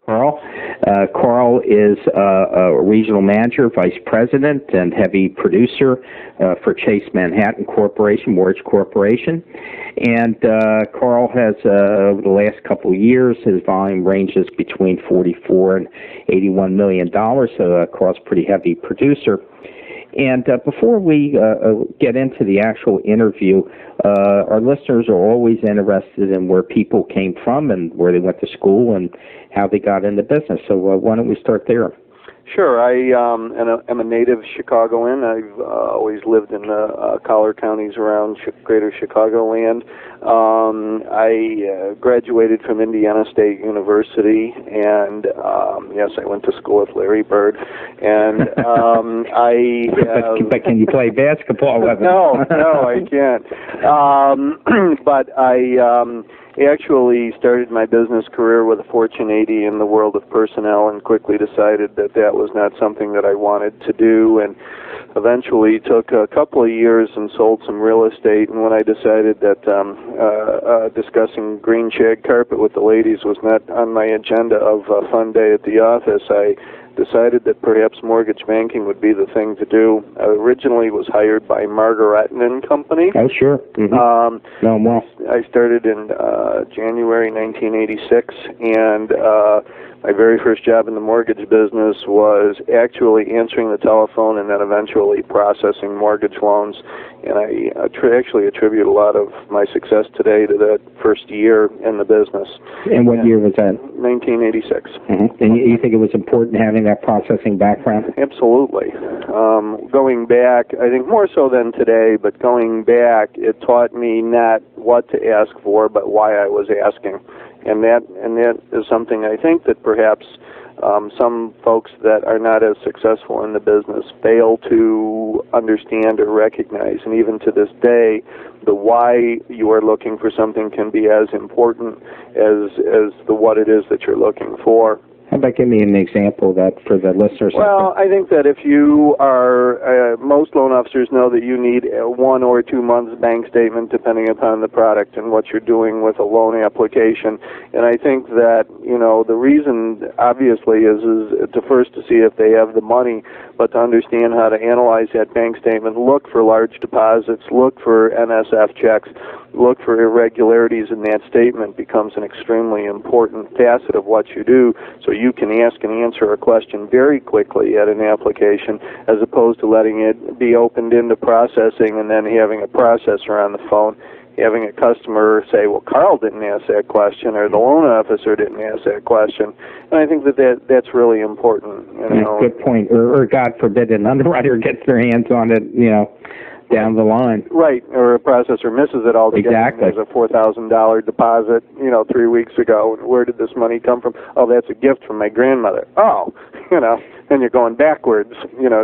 Carl. Carl is a regional manager, vice president, and heavy producer for Chase Manhattan Corporation, Mortgage Corporation. And Carl has, over the last couple of years, his volume ranges between $44 and $81 million, so Carl's a pretty heavy producer. And before we get into the actual interview, our listeners are always interested in where people came from and where they went to school and how they got into business. So why don't we start there? Sure. I am a native Chicagoan. I've always lived in the collar counties around greater Chicagoland. I graduated from Indiana State University, and yes, I went to school with Larry Bird. And But can you play basketball with him? No, I can't. But I actually started my business career with a Fortune 80 in the world of personnel, and quickly decided that that was not something that I wanted to do, and eventually took a couple of years and sold some real estate. And when I decided that discussing green shag carpet with the ladies was not on my agenda of a fun day at the office, I decided that perhaps mortgage banking would be the thing to do. I originally was hired by Margaret & Company. Oh, sure. Mm-hmm. Well. I started in January 1986, and my very first job in the mortgage business was actually answering the telephone and then eventually processing mortgage loans. And I actually attribute a lot of my success today to that first year in the business. And what year was that? 1986. Mm-hmm. And you think it was important having that processing background? Absolutely. Going back, I think more so than today, but going back, it taught me not what to ask for, but why I was asking. And that is something I think that perhaps some folks that are not as successful in the business fail to understand or recognize. And even to this day, the why you are looking for something can be as important as the what it is that you're looking for. How about give me an example of that for the listeners? Well, I think that if you are, most loan officers know that you need a 1 or 2 months bank statement depending upon the product and what you're doing with a loan application. And I think that, the reason obviously is to first to see if they have the money, but to understand how to analyze that bank statement, look for large deposits, look for NSF checks, look for irregularities in that statement becomes an extremely important facet of what you do, so you can ask and answer a question very quickly at an application as opposed to letting it be opened into processing and then having a processor on the phone, having a customer say, well, Carl didn't ask that question, or the loan officer didn't ask that question. And I think that's really important. Good point. Or God forbid, an underwriter gets their hands on it, down the line. Right, or a processor misses it altogether. Exactly. There's a $4,000 deposit, 3 weeks ago. Where did this money come from? Oh, that's a gift from my grandmother. Oh, and you're going backwards,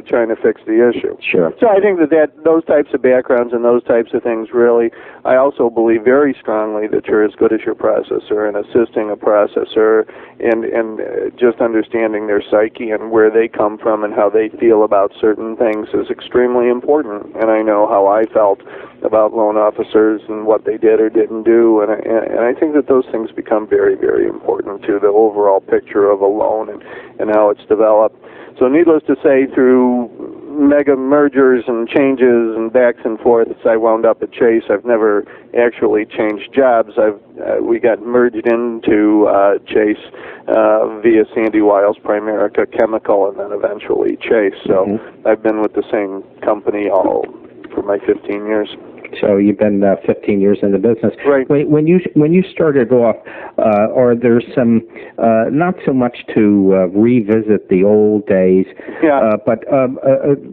trying to fix the issue. Sure. So I think that those types of backgrounds and those types of things really, I also believe very strongly that you're as good as your processor, and assisting a processor and just understanding their psyche and where they come from and how they feel about certain things is extremely important. And I know how I felt about loan officers and what they did or didn't do, and I think that those things become very, very important to the overall picture of a loan and how it's developed. So needless to say, through mega mergers and changes and backs and forths, I wound up at Chase. I've never actually changed jobs. We got merged into Chase via Sandy Wiles Primerica Chemical, and then eventually Chase. So I've been with the same company all for my 15 years. So you've been 15 years in the business. Right. When you started off, are there some, not so much to revisit the old days, but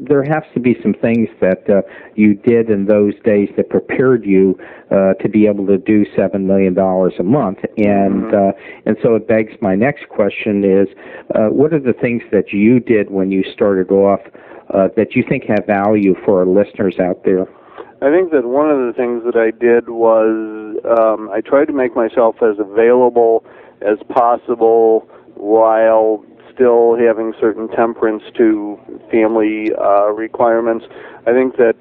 there has to be some things that you did in those days that prepared you to be able to do $7 million a month. And so it begs my next question is, what are the things that you did when you started off that you think have value for our listeners out there? I think that one of the things that I did was I tried to make myself as available as possible while still having certain temperance to family requirements. I think that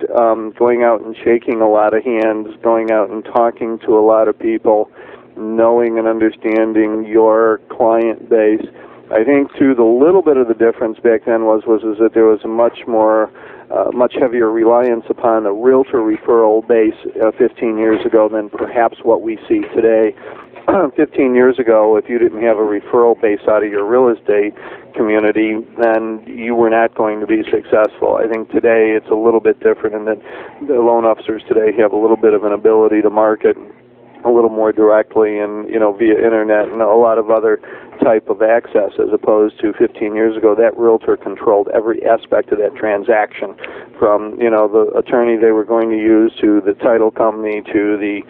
going out and shaking a lot of hands, going out and talking to a lot of people, knowing and understanding your client base. I think, too, the little bit of the difference back then was that there was a much heavier reliance upon a realtor referral base 15 years ago than perhaps what we see today. 15 years ago, if you didn't have a referral base out of your real estate community, then you were not going to be successful. I think today it's a little bit different in that the loan officers today have a little bit of an ability to market a little more directly and, via internet and a lot of other type of access, as opposed to 15 years ago. That realtor controlled every aspect of that transaction, from the attorney they were going to use, to the title company, to the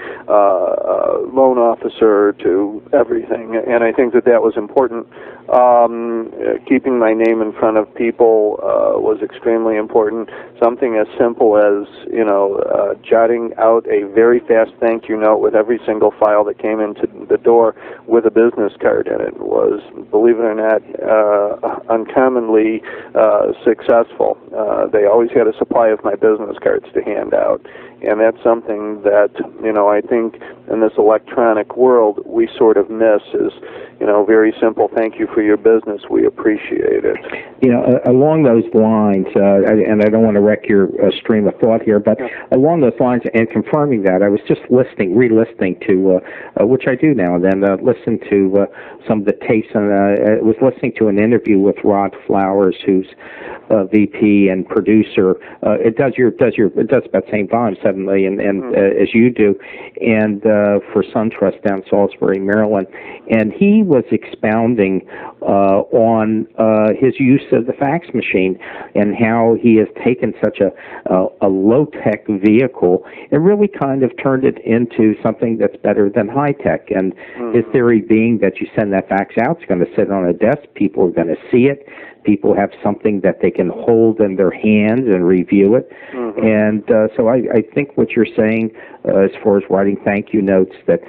loan officer, to everything. And I think that was important. Keeping my name in front of people was extremely important. Something as simple as jotting out a very fast thank you note with every single file that came into the door with a business card in it was, believe it or not, uncommonly successful. They always had a supply of my business cards to hand out, and that's something that I think in this electronic world we sort of miss. Is very simple. Thank you for your business. We appreciate it. Along those lines, and I don't want to wreck your stream of thought here, but along those lines, and confirming that, I was just re-listening to, which I do now and then, listen to some of the tapes, and I was listening to an interview with Rod Flowers, who's VP and producer. It does about the same volume, 7 million, and as you do, and for SunTrust down Salisbury, Maryland, and he was expounding on his use of the fax machine and how he has taken such a low-tech vehicle and really kind of turned it into something that's better than high-tech. And his theory being that you send that fax out, it's going to sit on a desk, people are going to see it, people have something that they can hold in their hands and review it. And so I think what you're saying as far as writing thank you notes that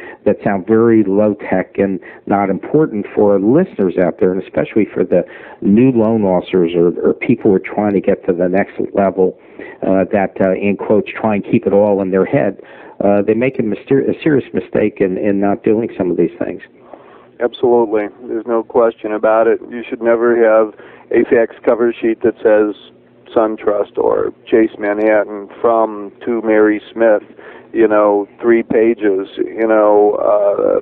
sound very low-tech and not important for listeners out there, and especially for the new loan officers or people who are trying to get to the next level that, in quotes, try and keep it all in their head. They make a serious mistake in not doing some of these things. Absolutely. There's no question about it. You should never have a fax cover sheet that says SunTrust or Chase Manhattan from to Mary Smith, 3 pages,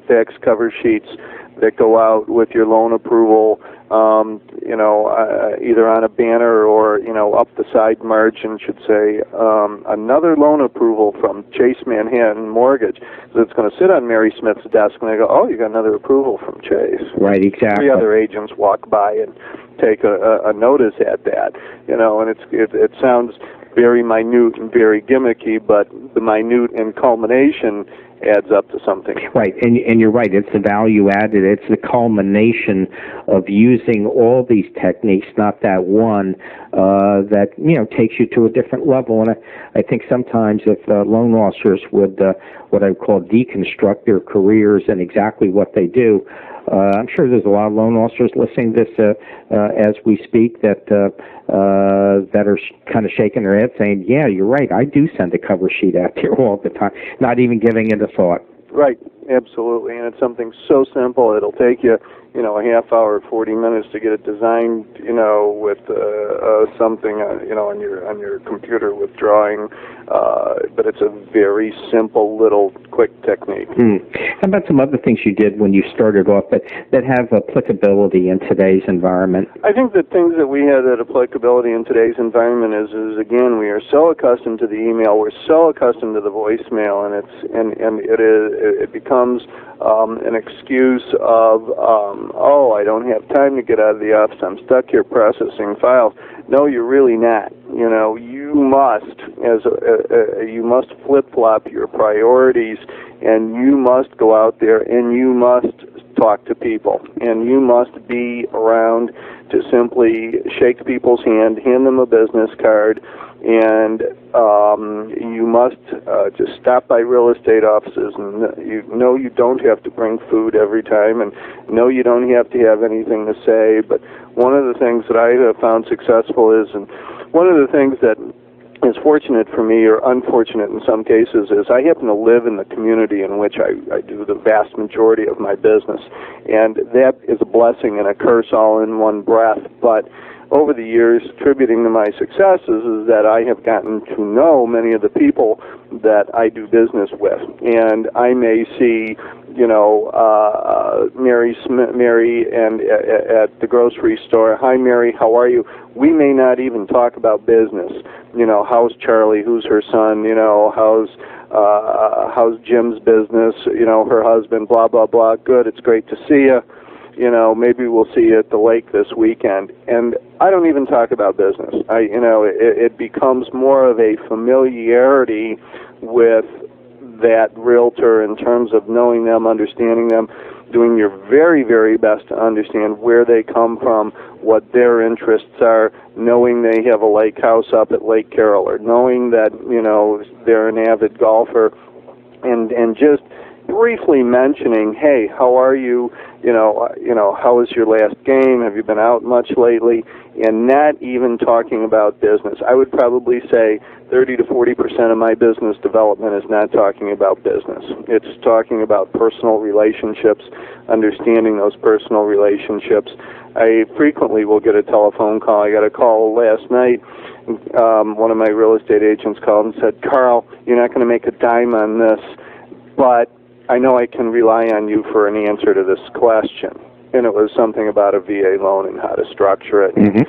fax cover sheets that go out with your loan approval, either on a banner or, up the side margin should say, another loan approval from Chase Manhattan Mortgage. So it's going to sit on Mary Smith's desk, and they go, oh, you got another approval from Chase. Right, exactly. 3 other agents walk by and take a notice at that, and it sounds very minute and very gimmicky, but the minute and culmination adds up to something. Right, and you're right. It's the value added. It's the culmination of using all these techniques, not that one that takes you to a different level. And I think sometimes if loan officers would what I would call deconstruct their careers and exactly what they do. I'm sure there's a lot of loan officers listening to this as we speak that are kind of shaking their head saying, yeah, you're right, I do send a cover sheet out there all the time, not even giving it a thought. Right, absolutely, and it's something so simple. It'll take you, a half hour, 40 minutes to get it designed, with something, on your computer with drawing. But it's a very simple, little, quick technique. How about some other things you did when you started off that have applicability in today's environment? I think the things that we had that applicability in today's environment is again, we are so accustomed to the email, we're so accustomed to the voicemail, and it becomes an excuse of, I don't have time to get out of the office, I'm stuck here processing files. No, you're really not. You must flip-flop your priorities, and you must go out there and you must talk to people, and you must be around to simply shake people's hand them a business card, and you must just stop by real estate offices, and you don't have to bring food every time, and no, you don't have to have anything to say. But one of the things that I have found successful is, and one of the things that is fortunate for me, or unfortunate in some cases, is I happen to live in the community in which I do the vast majority of my business, and that is a blessing and a curse all in one breath. But over the years, attributing to my successes is that I have gotten to know many of the people that I do business with, and I may see, Mary and at the grocery store. Hi, Mary, how are you? We may not even talk about business. How's Charlie? Who's her son? How's Jim's business? Her husband. Blah blah blah. Good. It's great to see you. Maybe we'll see you at the lake this weekend. And I don't even talk about business. It becomes more of a familiarity with that realtor in terms of knowing them, understanding them, doing your very, very best to understand where they come from, what their interests are, knowing they have a lake house up at Lake Carroll, or knowing that, they're an avid golfer, and just briefly mentioning, hey, how are you? How was your last game? Have you been out much lately? And not even talking about business. I would probably say 30 to 40% of my business development is not talking about business. It's talking about personal relationships, understanding those personal relationships. I frequently will get a telephone call. I got a call last night. One of my real estate agents called and said, Carl, you're not going to make a dime on this, but I know I can rely on you for an answer to this question. And it was something about a VA loan and how to structure it. Mm-hmm.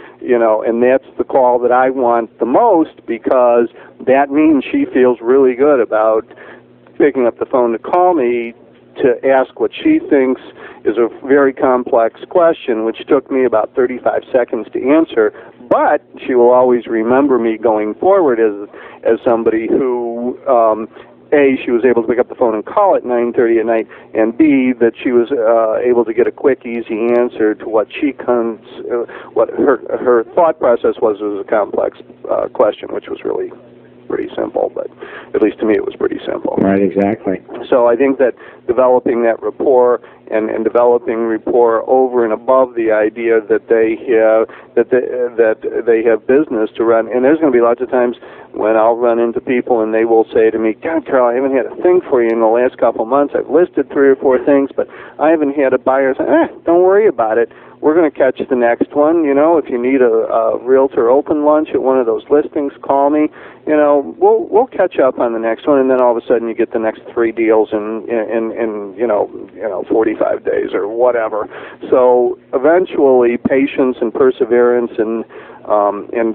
And that's the call that I want the most, because that means she feels really good about picking up the phone to call me to ask what she thinks is a very complex question, which took me about 35 seconds to answer. But she will always remember me going forward as somebody who A, she was able to pick up the phone and call at 9:30 at night, and B, that she was able to get a quick, easy answer to what what her thought process was a complex question, which was really pretty simple, but at least to me it was pretty simple. Right, exactly. So I think that developing that rapport and developing rapport over and above the idea that they have business to run, and there's going to be lots of times when I'll run into people and they will say to me, God, Carl, I haven't had a thing for you in the last couple of months. I've listed 3 or 4 things, but I haven't had a buyer say, don't worry about it. We're going to catch the next one. If you need a realtor open lunch at one of those listings, call me. We'll catch up on the next one, and then all of a sudden you get the next 3 deals in 45 days or whatever. So eventually, patience and perseverance and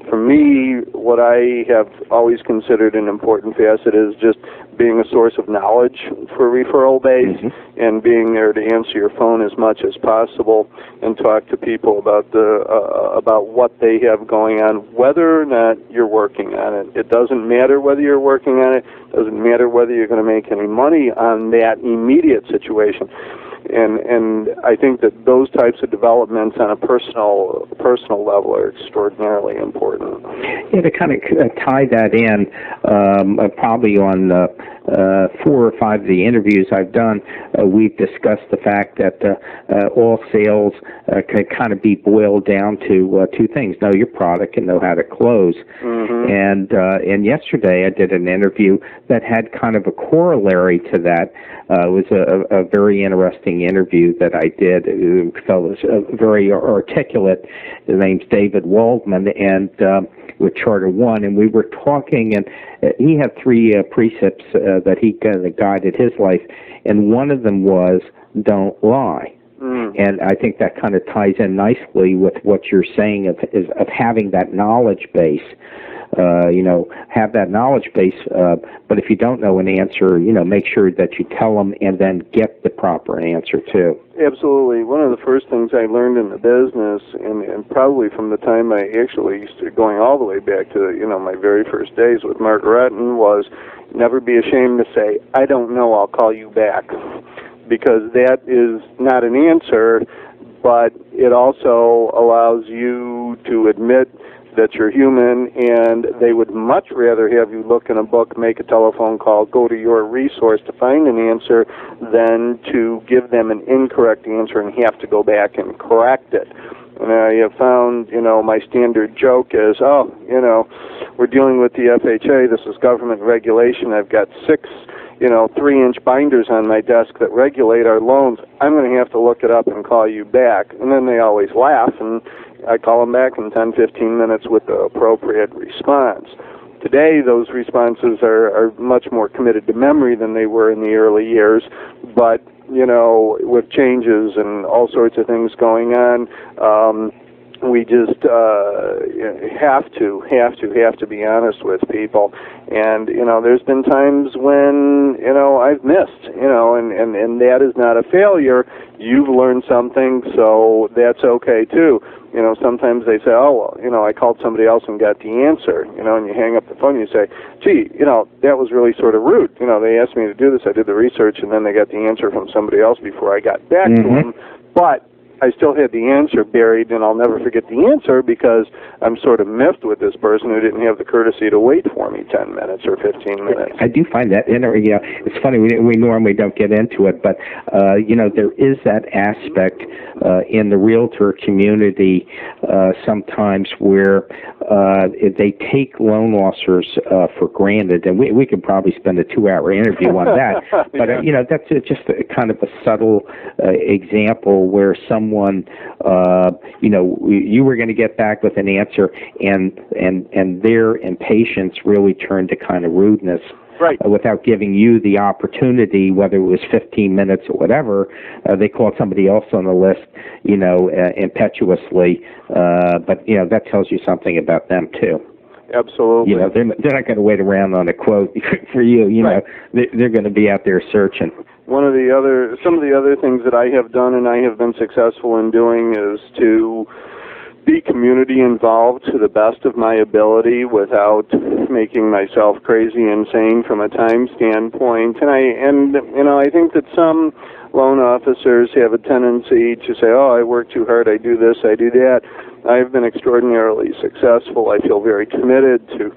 for me, what I have always considered an important facet is just being a source of knowledge for referral base, mm-hmm. and being there to answer your phone as much as possible and talk to people about what they have going on, whether or not you're working on it. It doesn't matter whether you're working on it. It doesn't matter whether you're going to make any money on that immediate situation. And I think that those types of developments on a personal level are extraordinarily important. Yeah, to kind of tie that in, probably on 4 or 5 of the interviews I've done, we've discussed the fact that all sales can kind of be boiled down to 2 things: know your product and know how to close. Mm-hmm. And yesterday I did an interview that had kind of a corollary to that. It was a very interesting interview that I did. The fellow was very articulate. His name's David Waldman, and with Charter One, and we were talking, and he had 3 precepts that he kind of guided his life, and one of them was don't lie. And I think that kind of ties in nicely with what you're saying of having that knowledge base. Have that knowledge base, but if you don't know an answer, make sure that you tell them and then get the proper answer too. Absolutely. One of the first things I learned in the business, and probably from the time I actually started going all the way back to, my very first days with Mark Retton, was never be ashamed to say, I don't know, I'll call you back. Because that is not an answer, but it also allows you to admit that you're human, and they would much rather have you look in a book, make a telephone call, go to your resource to find an answer than to give them an incorrect answer and have to go back and correct it. And I have found, my standard joke is, we're dealing with the FHA. This is government regulation. I've got 6 3-inch binders on my desk that regulate our loans. I'm going to have to look it up and call you back. And then they always laugh, and I call them back in 10, 15 minutes with the appropriate response. Today, those responses are much more committed to memory than they were in the early years, but, with changes and all sorts of things going on, we just have to be honest with people. And there's been times when I've missed, and that is not a failure. You've learned something, so that's okay too. Sometimes they say, oh, well, I called somebody else and got the answer, and you hang up the phone and you say, gee, that was really sort of rude. They asked me to do this, I did the research, and then they got the answer from somebody else before I got back to them. But I still had the answer buried, and I'll never forget the answer because I'm sort of miffed with this person who didn't have the courtesy to wait for me 10 minutes or 15 minutes. I do find that, it's funny, we normally don't get into it, but, there is that aspect in the realtor community sometimes where they take loan officers for granted, and we could probably spend a 2-hour interview on that, but, that's just kind of a subtle example where someone, you were going to get back with an answer, and their impatience really turned to kind of rudeness. Right. Without giving you the opportunity, whether it was 15 minutes or whatever, they called somebody else on the list, impetuously. But that tells you something about them too. Absolutely. They're not going to wait around on a quote for you. Right. They're going to be out there searching. Some of the other things that I have done and I have been successful in doing is to be community involved to the best of my ability without making myself crazy insane from a time standpoint. And I think that some loan officers have a tendency to say, oh, I work too hard, I do this, I do that. I've been extraordinarily successful. I feel very committed to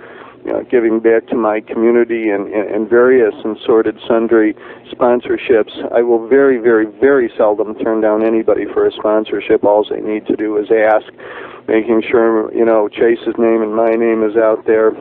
giving back to my community and various and sordid sundry sponsorships. I will very, very, very seldom turn down anybody for a sponsorship. All they need to do is ask, making sure, Chase's name and my name is out there.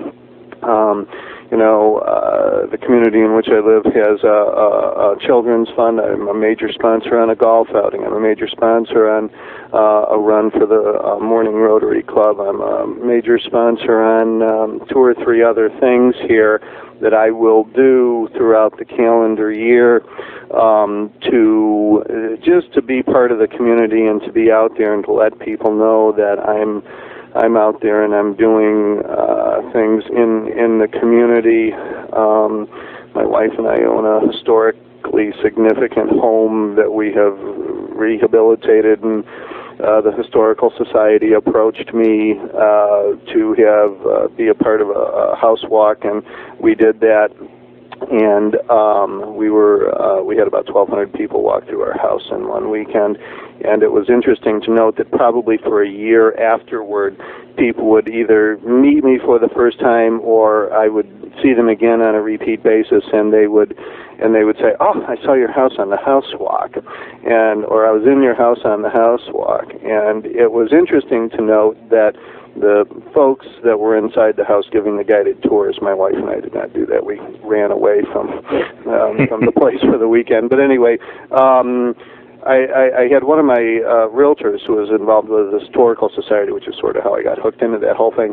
The community in which I live has a children's fund. I'm a major sponsor on a golf outing. I'm a major sponsor on a run for the Morning Rotary Club. I'm a major sponsor on 2 or 3 other things here that I will do throughout the calendar year to be part of the community and to be out there and to let people know that I'm out there and I'm doing things in the community. My wife and I own a historically significant home that we have rehabilitated, and the Historical Society approached me to be a part of a house walk, and we did that. And we had about 1,200 people walk through our house in one weekend, and it was interesting to note that probably for a year afterward, people would either meet me for the first time, or I would see them again on a repeat basis, and they would say, "Oh, I saw your house on the house walk," or "I was in your house on the house walk," and it was interesting to note that the folks that were inside the house giving the guided tours, my wife and I did not do that. We ran away from the place for the weekend. But anyway, I had one of my realtors who was involved with the Historical Society, which is sort of how I got hooked into that whole thing,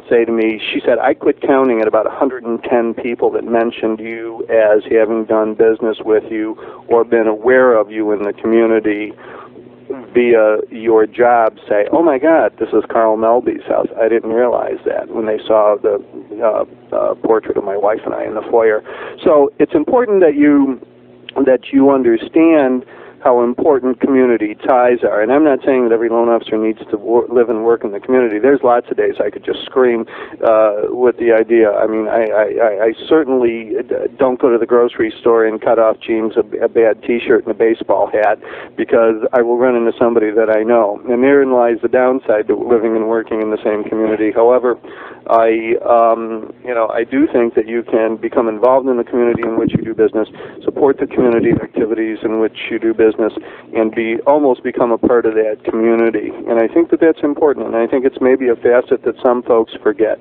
say to me, she said, I quit counting at about 110 people that mentioned you as having done business with you or been aware of you in the community via your job, say, oh my God, this is Carl Melby's house. I didn't realize that when they saw the portrait of my wife and I in the foyer. So it's important that you understand how important community ties are. And I'm not saying that every loan officer needs to live and work in the community. There's lots of days I could just scream with the idea. I mean, I certainly don't go to the grocery store and cut off jeans, a bad T-shirt, and a baseball hat, because I will run into somebody that I know. And therein lies the downside to living and working in the same community. However, I do think that you can become involved in the community in which you do business, support the community activities in which you do business, business and almost become a part of that community. And I think that that's important, and I think it's maybe a facet that some folks forget.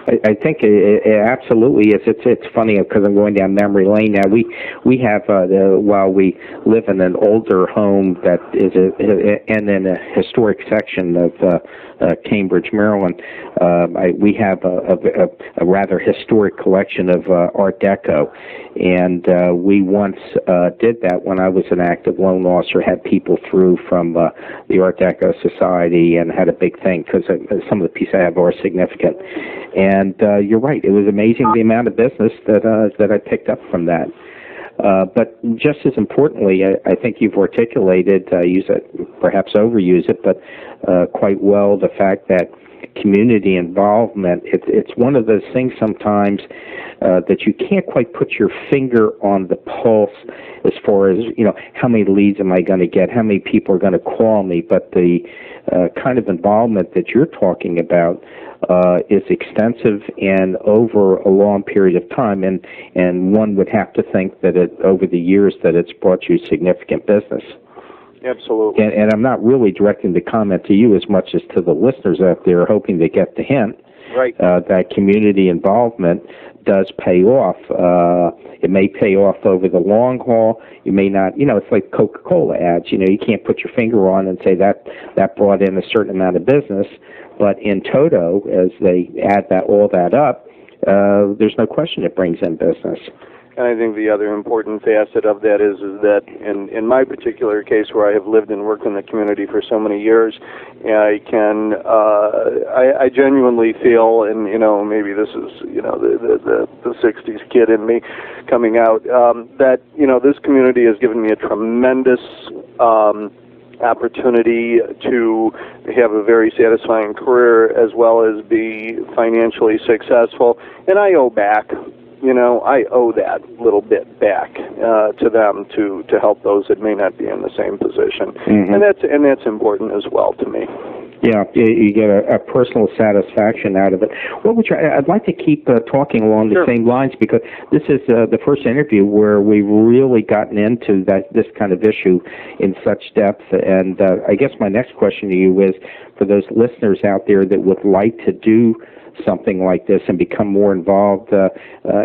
I think it absolutely is. It's funny because I'm going down memory lane now. We have while we live in an older home that is and in a historic section of Cambridge, Maryland, we have a rather historic collection of Art Deco, and we once did that when I was an active loan officer. Had people through from the Art Deco Society and had a big thing because some of the pieces I have are significant. And you're right; it was amazing the amount of business that I picked up from that. But just as importantly, I think you've articulated, use it, perhaps overuse it, but quite well, the fact that community involvement, it's one of those things sometimes that you can't quite put your finger on the pulse as far as, how many leads am I going to get, how many people are going to call me, but the kind of involvement that you're talking about is extensive and over a long period of time, and one would have to think that over the years that it's brought you significant business. Absolutely. And I'm not really directing the comment to you as much as to the listeners out there, hoping to get the hint. Right. That community involvement does pay off. It may pay off over the long haul. You may not, it's like Coca-Cola ads. You can't put your finger on and say that brought in a certain amount of business. But in toto, as they add all that up, there's no question it brings in business. And I think the other important facet of that is that in my particular case, where I have lived and worked in the community for so many years, I genuinely feel, and maybe this is the '60s kid in me coming out, that this community has given me a tremendous opportunity to have a very satisfying career as well as be financially successful, and I owe back. I owe that little bit back to them to help those that may not be in the same position, and that's important as well to me. Yeah, you get a personal satisfaction out of it. I'd like to keep talking along the same lines, because this is the first interview where we've really gotten into this kind of issue in such depth. And I guess my next question to you is, for those listeners out there that would like to do something like this and become more involved,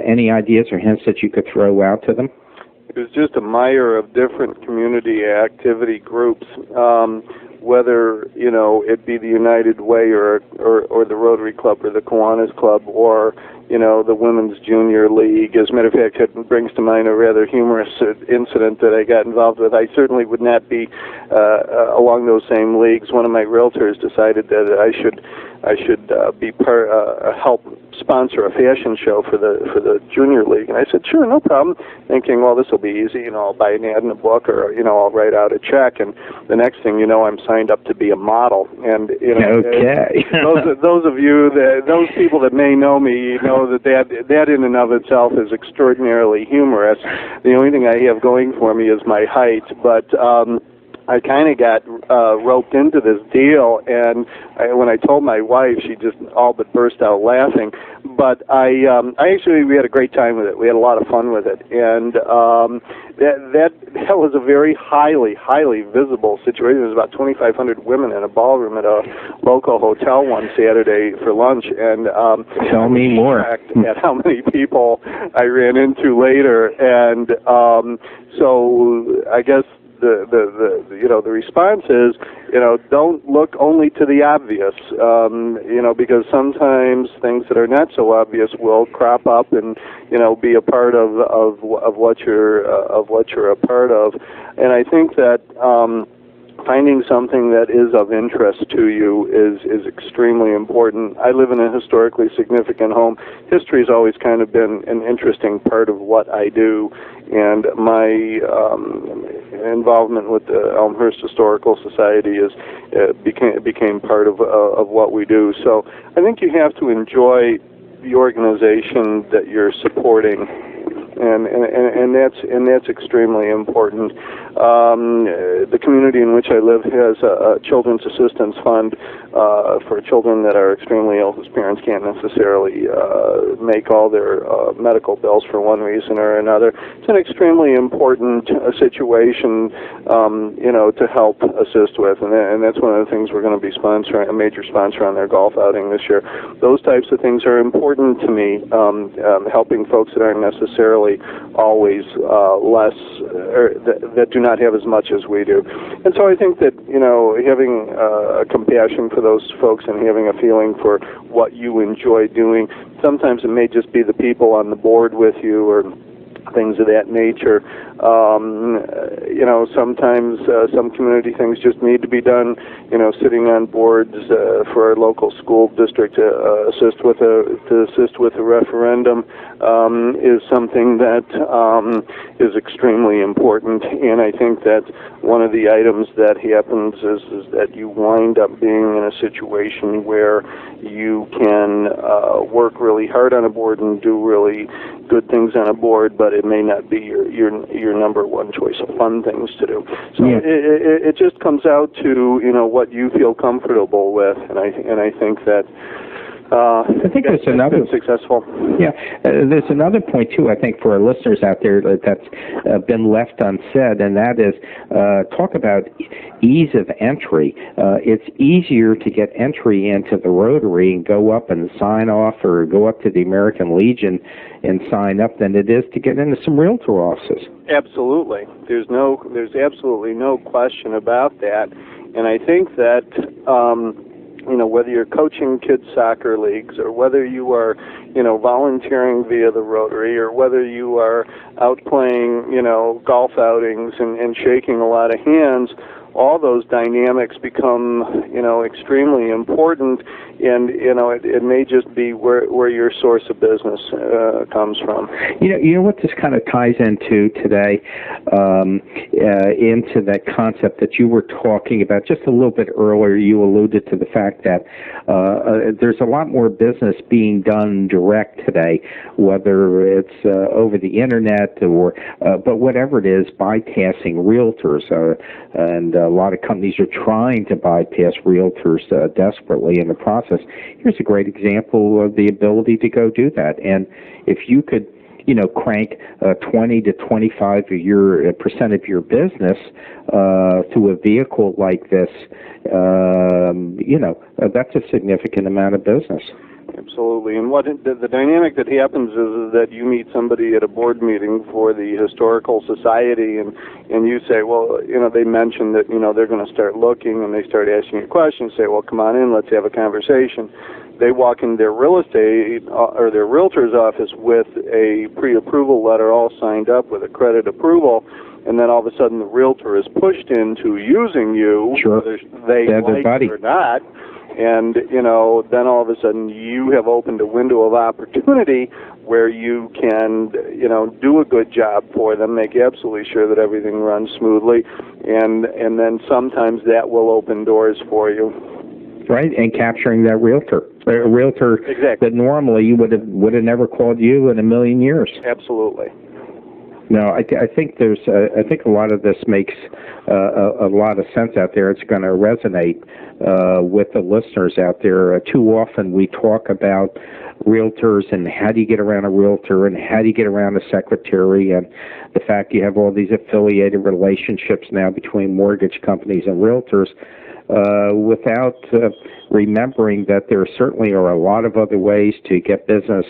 any ideas or hints that you could throw out to them? It was just a mire of different community activity groups, whether it be the United Way or the Rotary Club or the Kiwanis Club or the Women's Junior League. As a matter of fact, it brings to mind a rather humorous incident that I got involved with. I certainly would not be along those same leagues. One of my realtors decided that I should be help sponsor a fashion show for the Junior League, and I said, sure, no problem, thinking, well, this will be easy, I'll buy an ad in a book, or I'll write out a check, and the next thing I'm signed up to be a model. And okay. those people that may know me know that in and of itself is extraordinarily humorous. The only thing I have going for me is my height, but I kind of got roped into this deal, and when I told my wife, she just all but burst out laughing. But we had a great time with it. We had a lot of fun with it, and that was a very highly visible situation. There was about 2,500 women in a ballroom at a local hotel one Saturday for lunch, and tell me more. At how many people I ran into later, and so I guess the response is, don't look only to the obvious, because sometimes things that are not so obvious will crop up and be a part of what you're a part of. And I think that finding something that is of interest to you is extremely important. I live in a historically significant home. History has always kind of been an interesting part of what I do, and my involvement with the Elmhurst Historical Society became part of what we do. So I think you have to enjoy the organization that you're supporting, and that's extremely important. The community in which I live has a children's assistance fund for children that are extremely ill whose parents can't necessarily make all their medical bills for one reason or another. It's an extremely important situation, to help assist with, and that's one of the things we're going to be sponsoring, a major sponsor on their golf outing this year. Those types of things are important to me, helping folks that aren't necessarily always less, or that do not have as much as we do. And so I think that, having a compassion for those folks and having a feeling for what you enjoy doing, sometimes it may just be the people on the board with you or things of that nature. Sometimes some community things just need to be done. Sitting on boards for our local school district to assist with a referendum is something that is extremely important. And I think that one of the items that happens is that you wind up being in a situation where you can work really hard on a board and do really good things on a board, but it may not be your number one choice of fun things to do. So yeah. It just comes out to what you feel comfortable with, and I think that I think there's another successful. Yeah, there's another point too. I think for our listeners out there that's been left unsaid, and that is talk about ease of entry. It's easier to get entry into the Rotary and go up and sign off, or go up to the American Legion and sign up, than it is to get into some realtor offices. Absolutely, there's absolutely no question about that, and I think that. Whether you're coaching kids' soccer leagues, or whether you are, volunteering via the Rotary, or whether you are out playing, golf outings and shaking a lot of hands, all those dynamics become, extremely important, and it may just be where your source of business comes from. You know what this kind of ties into today, into that concept that you were talking about just a little bit earlier. You alluded to the fact that there's a lot more business being done direct today, whether it's over the internet or, but whatever it is, bypassing realtors, and a lot of companies are trying to bypass realtors desperately in the process. Here's a great example of the ability to go do that. And if you could, crank 20 to 25% of your business through a vehicle like this, that's a significant amount of business. Absolutely. And what the dynamic that happens is that you meet somebody at a board meeting for the Historical Society, and you say, well, they mentioned that, they're going to start looking, and they start asking you questions, say, well, come on in, let's have a conversation. They walk in their real estate or their realtor's office with a pre-approval letter all signed up with a credit approval, and then all of a sudden the realtor is pushed into using you, sure, whether they like it or not. And, then all of a sudden you have opened a window of opportunity where you can, do a good job for them, make absolutely sure that everything runs smoothly, and then sometimes that will open doors for you. Right, and capturing that realtor, a realtor exactly. that normally you would have never called you in a million years. Absolutely. No, I think I think a lot of this makes a lot of sense out there. It's going to resonate with the listeners out there. Too often we talk about realtors and how do you get around a realtor and how do you get around a secretary, and the fact you have all these affiliated relationships now between mortgage companies and realtors, without remembering that there certainly are a lot of other ways to get business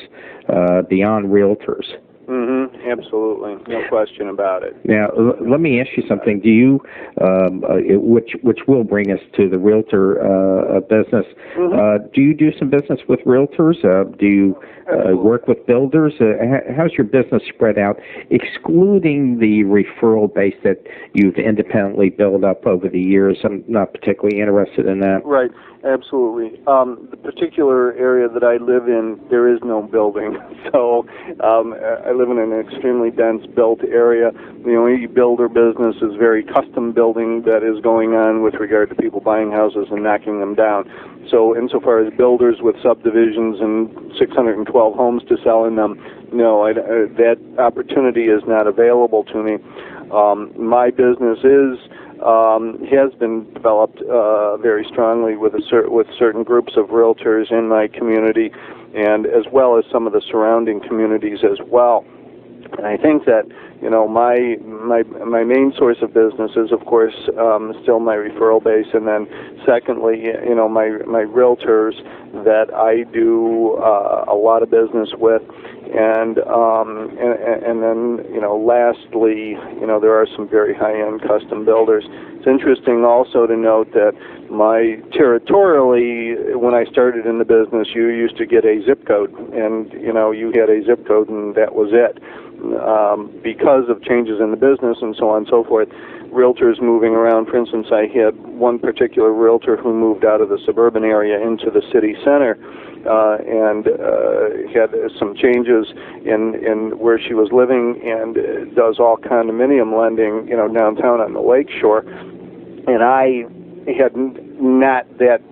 beyond realtors. Mm-hmm. Absolutely, no question about it. Now, let me ask you something. Do you, which will bring us to the realtor business? Mm-hmm. Do you do some business with realtors? Do you work with builders? How's your business spread out, excluding the referral base that you've independently built up over the years? I'm not particularly interested in that. Right. Absolutely. The particular area that I live in, there is no building. So I live in an extremely dense built area. The only builder business is very custom building that is going on with regard to people buying houses and knocking them down. So insofar as builders with subdivisions and 612 homes to sell in them, no, that opportunity is not available to me. My business has been developed very strongly with certain groups of realtors in my community, and as well as some of the surrounding communities as well. And I think that, you know, my main source of business is, of course, still my referral base, and then secondly, you know, my realtors that I do a lot of business with, and then, you know, lastly, you know, there are some very high-end custom builders. It's interesting also to note that territorially, when I started in the business, you used to get a zip code, and, you know, you had a zip code and that was it. Because of changes in the business and so on and so forth, realtors moving around. For instance, I had one particular realtor who moved out of the suburban area into the city center, and had some changes in where she was living, and does all condominium lending, you know, downtown on the lake shore. And I had not that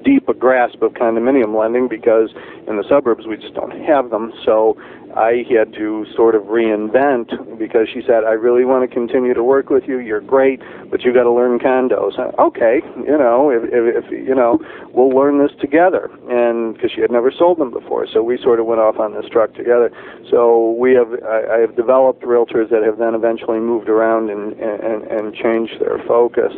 deep a grasp of condominium lending because in the suburbs we just don't have them. So I had to sort of reinvent, because she said, I really want to continue to work with you. You're great, but you got to learn condos. Okay, you know, if you know, we'll learn this together. And because she had never sold them before, so we sort of went off on this truck together. So I have developed realtors that have then eventually moved around and changed their focus.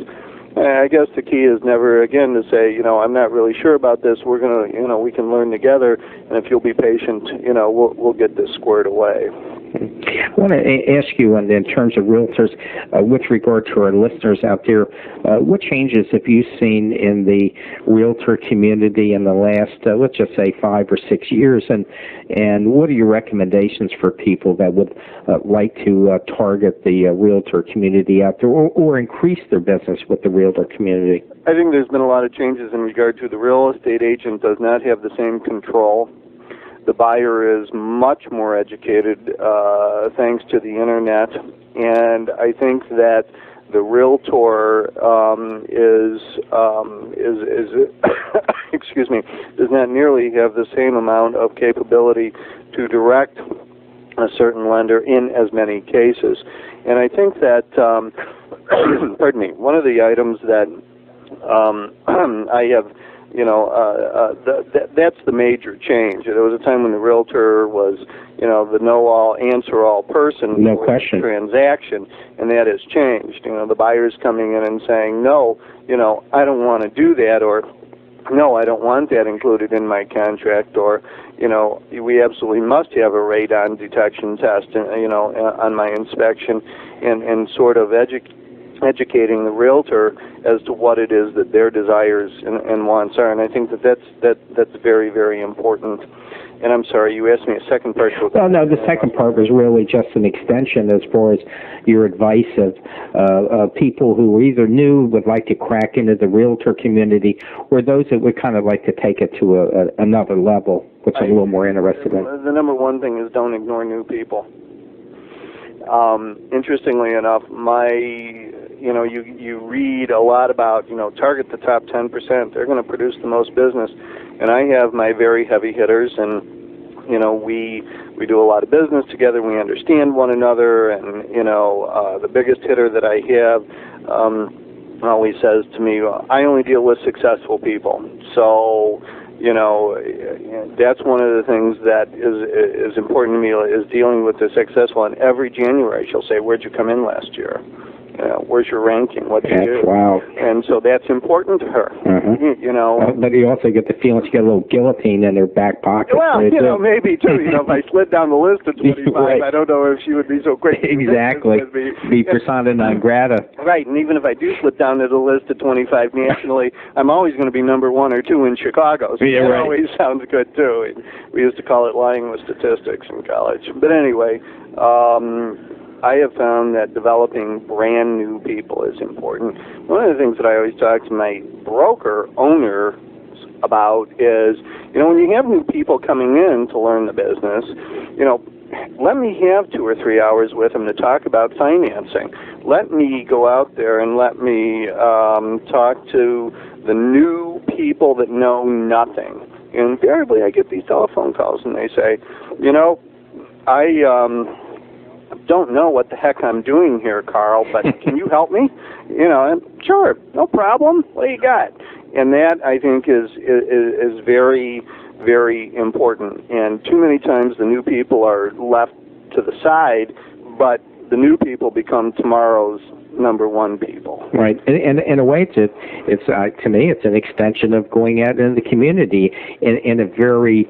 I guess the key is never, again, to say, you know, I'm not really sure about this. We're going to, you know, we can learn together, and if you'll be patient, you know, we'll get this squared away. I want to ask you, in terms of realtors, with regard to our listeners out there, what changes have you seen in the realtor community in the last, let's just say, 5 or 6 years, and what are your recommendations for people that would like to target the realtor community out there, or increase their business with the realtor community? I think there's been a lot of changes in regard to the real estate agent does not have the same control. The buyer is much more educated thanks to the internet, and I think that the realtor is excuse me, does not nearly have the same amount of capability to direct a certain lender in as many cases. And I think that pardon me, one of the items that I have, you know, that's the major change. There was a time when the realtor was, you know, the know-all, answer-all person no for question. the transaction, and that has changed. You know, the buyer's coming in and saying, no, you know, I don't want to do that, or no, I don't want that included in my contract, or, you know, we absolutely must have a radon detection test, you know, on my inspection, and sort of educating the realtor as to what it is that their desires and wants are. And I think that's very, very important. And I'm sorry, you asked me a second part. Well, no, the second part was really just an extension as far as your advice of people who are either new, would like to crack into the realtor community, or those that would kind of like to take it to another level, which I'm a little more interested in. The number one thing is don't ignore new people. Interestingly enough, you know, you read a lot about, you know, target the top 10%. They're going to produce the most business. And I have my very heavy hitters, and, you know, we do a lot of business together. We understand one another, and, you know, the biggest hitter that I have always says to me, I only deal with successful people. So, you know, that's one of the things that is important to me, is dealing with the successful. And every January she'll say, where'd you come in last year? Where's your ranking? What'd you do? Wow. And so that's important to her. Mm-hmm. You know. But you also get the feeling she got a little guillotine in her back pocket. Well, you know, maybe too. You know, if I slid down the list at 25, right. I don't know if she would be so great. Exactly. Be persona non grata. Right, and even if I do slip down to the list at 25 nationally, I'm always going to be number 1 or 2 in Chicago. So yeah, that right. always sounds good too. We used to call it lying with statistics in college. But anyway, I have found that developing brand new people is important. One of the things that I always talk to my broker owner about is, you know, when you have new people coming in to learn the business, you know, let me have 2 or 3 hours with them to talk about financing. Let me go out there and let me talk to the new people that know nothing. And invariably I get these telephone calls and they say, you know, don't know what the heck I'm doing here, Carl, but can you help me? And sure, no problem. What do you got? And that, I think, is very, very important. And too many times the new people are left to the side, but the new people become tomorrow's number one people. Right, and in a way, it's to me, it's an extension of going out in the community in a very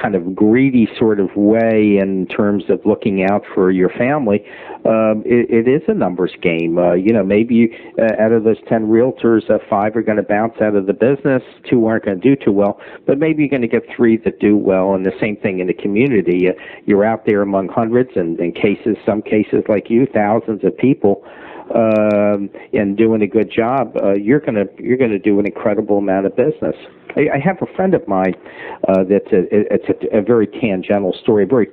kind of greedy sort of way in terms of looking out for your family. It is a numbers game. Maybe out of those 10 realtors, 5 are going to bounce out of the business, 2 aren't going to do too well, but maybe you're going to get 3 that do well, and the same thing in the community. You're out there among hundreds, and in some cases like you, thousands of people, and doing a good job, you're gonna do an incredible amount of business. I have a friend of mine it's a very tangential story, a very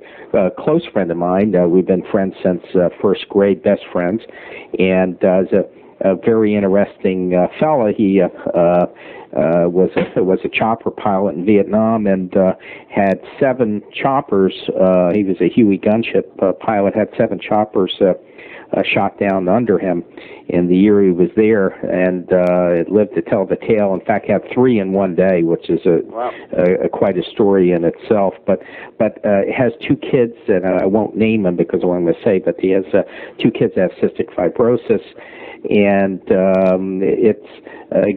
close friend of mine. We've been friends since first grade, best friends, and is a very interesting fella. He was a chopper pilot in Vietnam and had 7 choppers. He was a Huey gunship pilot, had 7 choppers shot down under him in the year he was there, and it lived to tell the tale. In fact, had 3 in one day, which is quite a story in itself. But it has 2 kids, and I won't name them because of what I'm going to say, but he has 2 kids that have cystic fibrosis, and it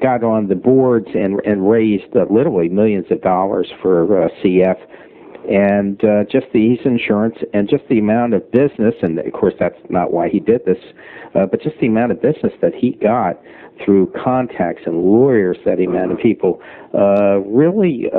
got on the boards and raised literally millions of dollars for CF. And just the insurance and just the amount of business, and of course that's not why he did this, but just the amount of business that he got through contacts and lawyers that he met and people really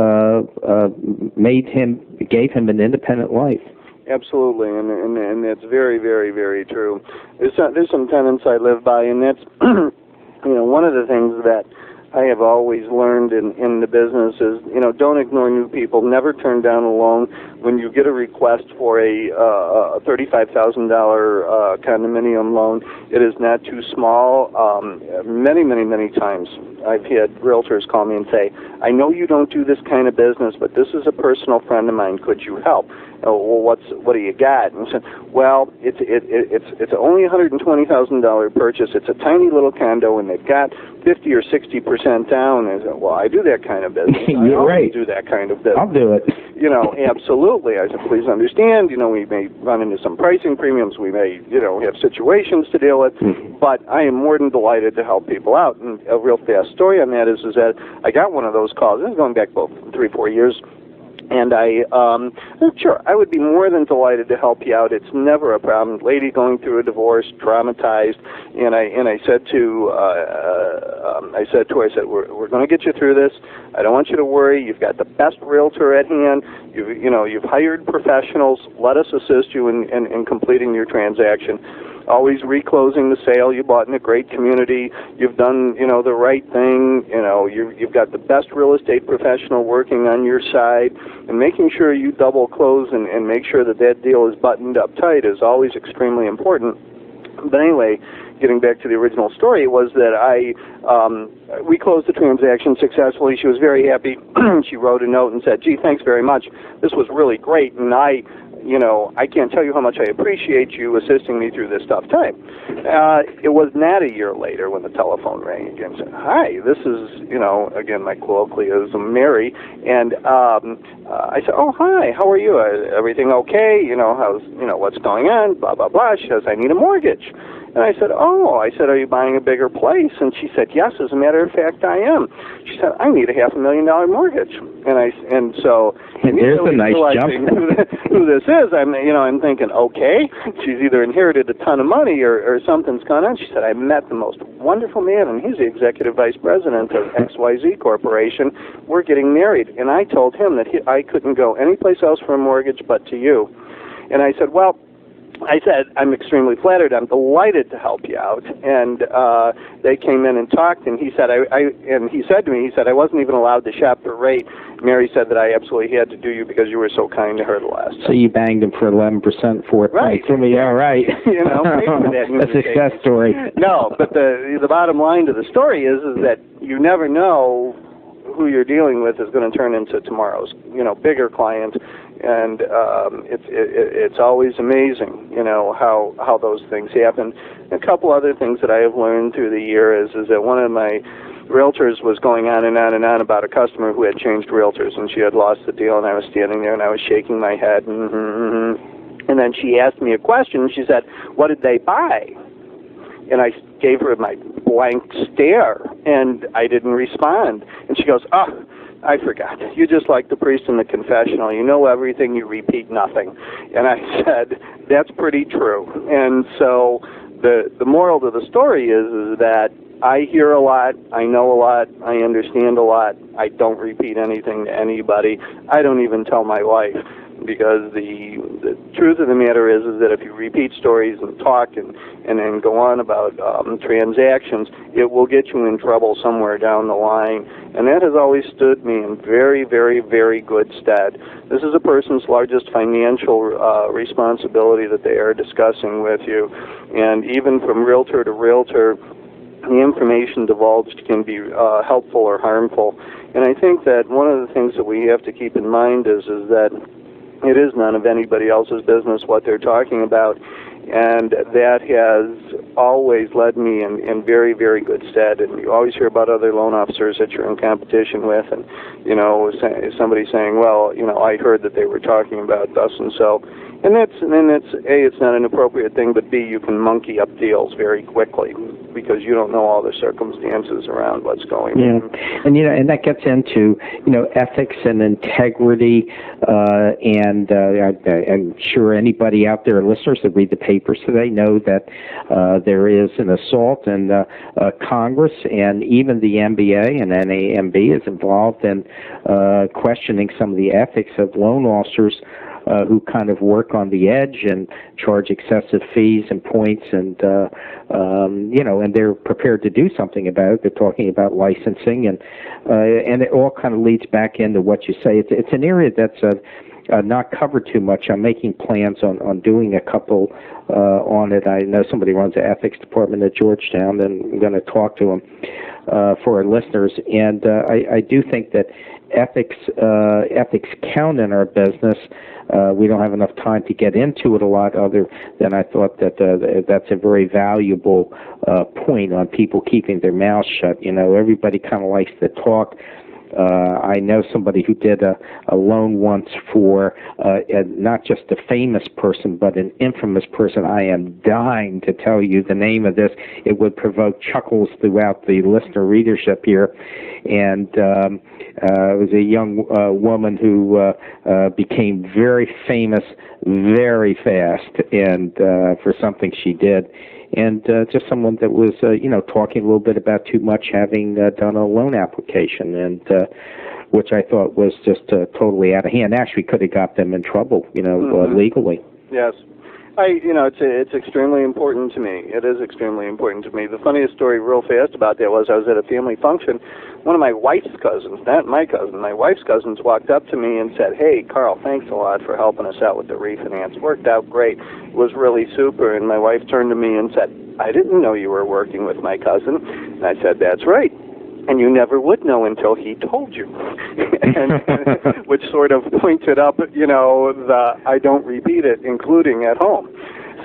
gave him an independent life. Absolutely, and that's very, very, very true. There's some tenets I live by, and that's one of the things that I have always learned in the business is, don't ignore new people. Never turn down a loan. When you get a request for a $35,000 condominium loan, it is not too small. Many, many, many times I've had realtors call me and say, I know you don't do this kind of business, but this is a personal friend of mine. Could you help? Oh, well, what do you got? And I said, well, it's only a $120,000 purchase. It's a tiny little condo, and they've got 50 or 60% down. And I said, well, I do that kind of business. You're right. Do that kind of business. I'll do it. Absolutely. I said, please understand. We may run into some pricing premiums. We may, have situations to deal with. But I am more than delighted to help people out. And a real fast story on that is that I got one of those calls. This is going back about 3-4 years. And sure, I would be more than delighted to help you out. It's never a problem. Lady going through a divorce, traumatized, and I said to her, we're going to get you through this. I don't want you to worry. You've got the best realtor at hand. You've hired professionals. Let us assist you in completing your transaction. Always reclosing the sale. You bought in a great community. You've done, the right thing. You've got the best real estate professional working on your side, and making sure you double close and make sure that deal is buttoned up tight is always extremely important. But anyway, getting back to the original story, was that we closed the transaction successfully. She was very happy. She wrote a note and said, gee, thanks very much. This was really great, and I can't tell you how much I appreciate you assisting me through this tough time. It was not a year later when the telephone rang again. Said, hi, this is, again, my colloquialism, Mary. And I said, oh, hi, how are you? Everything okay? How's, what's going on? Blah, blah, blah. She says, I need a mortgage. And I said, are you buying a bigger place? And she said, yes, as a matter of fact, I am. She said, I need a $500,000 mortgage. And so there's a nice jump. who this is, I'm thinking, okay, she's either inherited a ton of money or something's gone on. She said, I met the most wonderful man, and he's the executive vice president of XYZ Corporation. We're getting married. And I told him that I couldn't go anyplace else for a mortgage but to you. And I said, I'm extremely flattered. I'm delighted to help you out. And they came in and talked, and he said, he said to me, I wasn't even allowed to shop for rate. Mary said that I absolutely had to do you because you were so kind to her the last time. So you banged him for 11% for it. Right. For me, all right. A success story. No, but the bottom line to the story is that you never know who you're dealing with is going to turn into tomorrow's, bigger client. And it's always amazing, how those things happen. A couple other things that I have learned through the year is that one of my realtors was going on and on and on about a customer who had changed realtors, and she had lost the deal, and I was standing there and I was shaking my head, and then she asked me a question. She said, "What did they buy?" And I gave her my blank stare, and I didn't respond. And she goes, "Oh, I forgot. You're just like the priest in the confessional. You know everything, you repeat nothing." And I said, "That's pretty true." And so the moral to the story is that I hear a lot, I know a lot, I understand a lot. I don't repeat anything to anybody. I don't even tell my wife, because the truth of the matter is that if you repeat stories and talk and then go on about transactions, it will get you in trouble somewhere down the line. And that has always stood me in very, very, very good stead. This is a person's largest financial responsibility that they are discussing with you. And even from realtor to realtor, the information divulged can be helpful or harmful. And I think that one of the things that we have to keep in mind is that it is none of anybody else's business what they're talking about, and that has always led me in very, very good stead. And you always hear about other loan officers that you're in competition with, and somebody saying, "Well, I heard that they were talking about thus and so," and that's A, it's not an appropriate thing, but B, you can monkey up deals very quickly because you don't know all the circumstances around what's going on. And and that gets into ethics and integrity, and I'm sure anybody out there, listeners that read the papers today, know that there is an assault, and Congress and even the MBA and NAMB is involved in questioning some of the ethics of loan officers who kind of work on the edge and charge excessive fees and points, and and they're prepared to do something about it. They're talking about licensing, and it all kind of leads back into what you say. It's an area that's not covered too much. I'm making plans on doing a couple on it. I know somebody runs the ethics department at Georgetown, and I'm going to talk to him for our listeners. And I do think that ethics count in our business. We don't have enough time to get into it a lot, other than I thought that that's a very valuable point on people keeping their mouths shut. Everybody kind of likes to talk. I know somebody who did a loan once for not just a famous person, but an infamous person. I am dying to tell you the name of this. It would provoke chuckles throughout the listener readership here. And it was a young woman who became very famous very fast, and for something she did. And just someone that was, talking a little bit about too much, having done a loan application, and which I thought was just totally out of hand. Actually, could have got them in trouble, legally. Yes, it's extremely important to me. It is extremely important to me. The funniest story, real fast, about that was I was at a family function. One of my wife's cousins, not my cousin, my wife's cousins walked up to me and said, "Hey, Carl, thanks a lot for helping us out with the refinance. Worked out great. It was really super." And my wife turned to me and said, "I didn't know you were working with my cousin." And I said, "That's right. And you never would know until he told you," and which sort of pointed up, the I don't repeat it, including at home.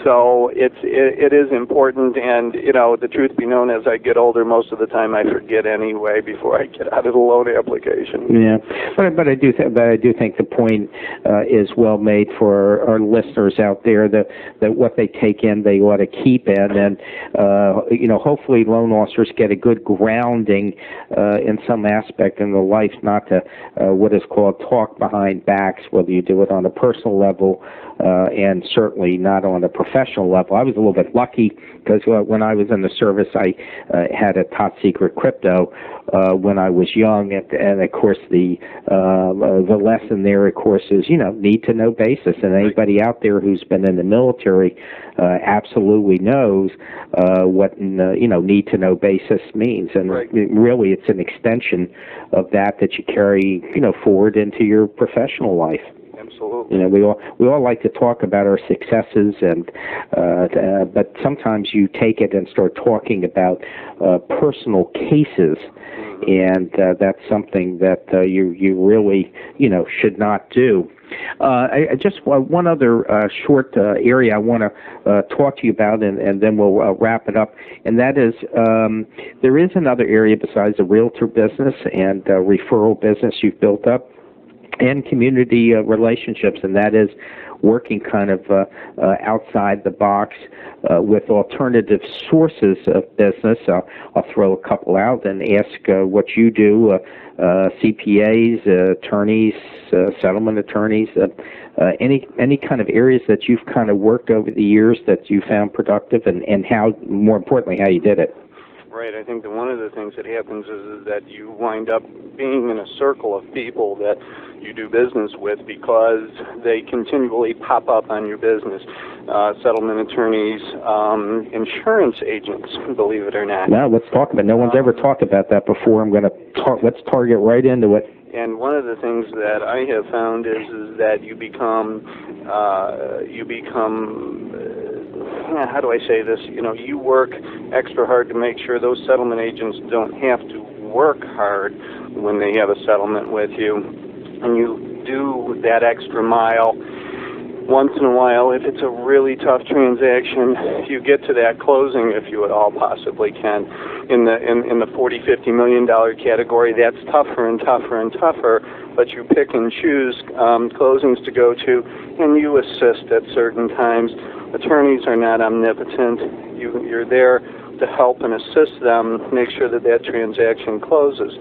So it is important, and the truth be known, as I get older, most of the time I forget anyway before I get out of the loan application. Yeah, but I do think the point is well made for our listeners out there, that what they take in they ought to keep in, and hopefully loan officers get a good grounding in some aspect in their life, not to what is called talk behind backs, whether you do it on a personal level and certainly not on a professional level. I was a little bit lucky because when I was in the service, I had a top secret crypto when I was young, and of course the lesson there, of course, is need to know basis, and anybody out there who's been in the military absolutely knows what need to know basis means, and really it's an extension of that you carry forward into your professional life. Absolutely. You know, we all like to talk about our successes, and but sometimes you take it and start talking about personal cases, and that's something that you really should not do. I just one other short area I want to talk to you about, and then we'll wrap it up. And that is, there is another area besides the realtor business and referral business you've built up, and community relationships, and that is working kind of outside the box with alternative sources of business. I'll throw a couple out and ask what you do. CPAs, attorneys, settlement attorneys, any kind of areas that you've kind of worked over the years that you found productive, and how, more importantly, how you did it. Right. I think that one of the things that happens is that you wind up being in a circle of people that you do business with because they continually pop up on your business. Settlement attorneys, insurance agents, believe it or not. Now let's talk about it. No one's ever talked about that before. I'm going to let's target right into it. And one of the things that I have found is that you become how do I say this? You work extra hard to make sure those settlement agents don't have to work hard when they have a settlement with you, and you do that extra mile. Once in a while, if it's a really tough transaction, you get to that closing if you at all possibly can. In the $40-50 million category, that's tougher and tougher and tougher, but you pick and choose closings to go to, and you assist at certain times. Attorneys are not omnipotent. You're there to help and assist them, make sure that that transaction closes.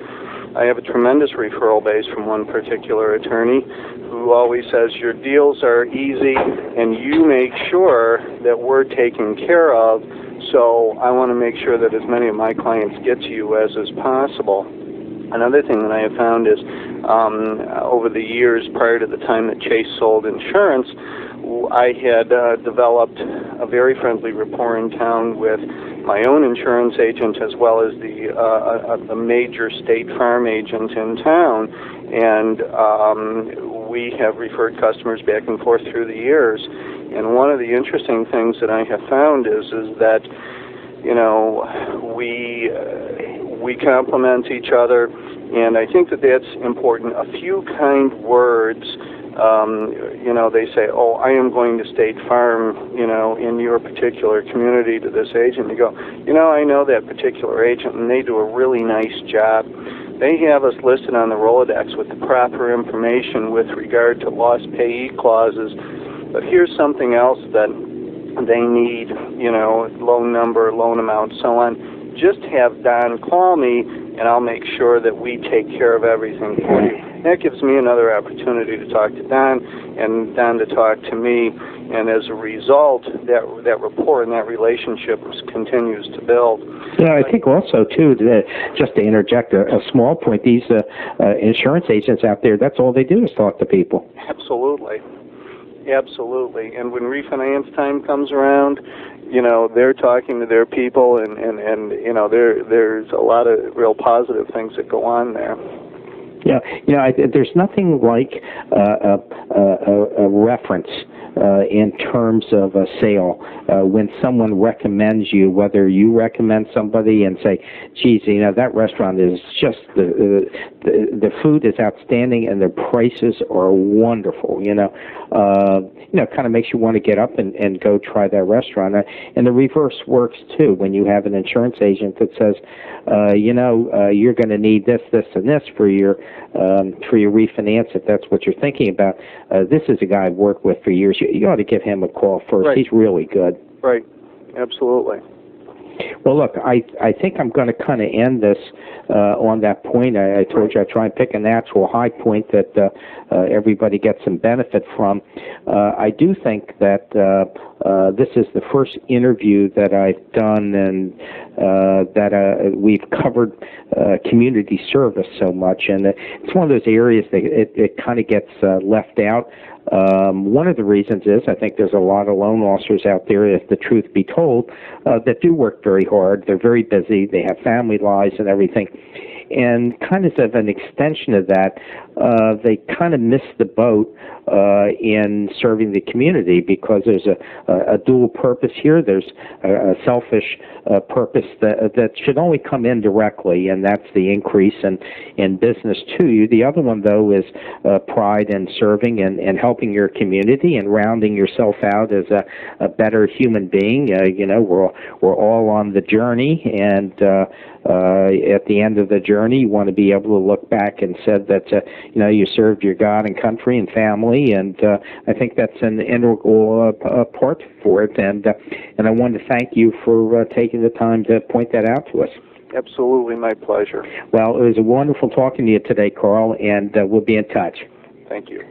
I have a tremendous referral base from one particular attorney who always says, your deals are easy and you make sure that we're taken care of, so I want to make sure that as many of my clients get to you as is possible. Another thing that I have found is over the years prior to the time that Chase sold insurance, I had developed a very friendly rapport in town with my own insurance agent as well as the major State Farm agent in town, and we have referred customers back and forth through the years. And one of the interesting things that I have found is that we complement each other, and I think that that's important. A few kind words. They say, oh, I am going to State Farm, in your particular community to this agent. You go, I know that particular agent, and they do a really nice job. They have us listed on the Rolodex with the proper information with regard to lost payee clauses. But here's something else that they need, loan number, loan amount, so on. Just have Don call me, and I'll make sure that we take care of everything for you. That gives me another opportunity to talk to Don, and Don to talk to me, and as a result, that rapport and that relationship continues to build. Yeah, I think also, too, just to interject a small point, these insurance agents out there, that's all they do is talk to people. Absolutely. Absolutely. And when refinance time comes around, they're talking to their people, and there's a lot of real positive things that go on there. Yeah, there's nothing like a reference in terms of a sale. When someone recommends you, whether you recommend somebody and say, geez, that restaurant is just, the food is outstanding and their prices are wonderful, kind of makes you want to get up and go try that restaurant. And the reverse works too. When you have an insurance agent that says, you're going to need this, this, and this for your refinance, if that's what you're thinking about. This is a guy I've worked with for years. You ought to give him a call first. Right. He's really good. Right. Absolutely. Well, look, I think I'm going to kind of end this on that point. I told you I'd try and pick a natural high point that everybody gets some benefit from. I do think that this is the first interview that I've done, and that we've covered community service so much, and it's one of those areas that it kind of gets left out. One of the reasons is I think there's a lot of loan officers out there, if the truth be told, that do work very hard. They're very busy. They have family lives and everything. and kind of an extension of that, they kind of missed the boat in serving the community, because there's a dual purpose here. There's a selfish purpose that should only come indirectly, and that's the increase in business to you. The other one, though, is pride in serving and helping your community and rounding yourself out as a better human being. We're all on the journey, and at the end of the journey, you want to be able to look back and said that you served your God and country and family, and I think that's an integral part for it. And I want to thank you for taking the time to point that out to us. Absolutely, my pleasure. Well, it was wonderful talking to you today, Carl, and we'll be in touch. Thank you.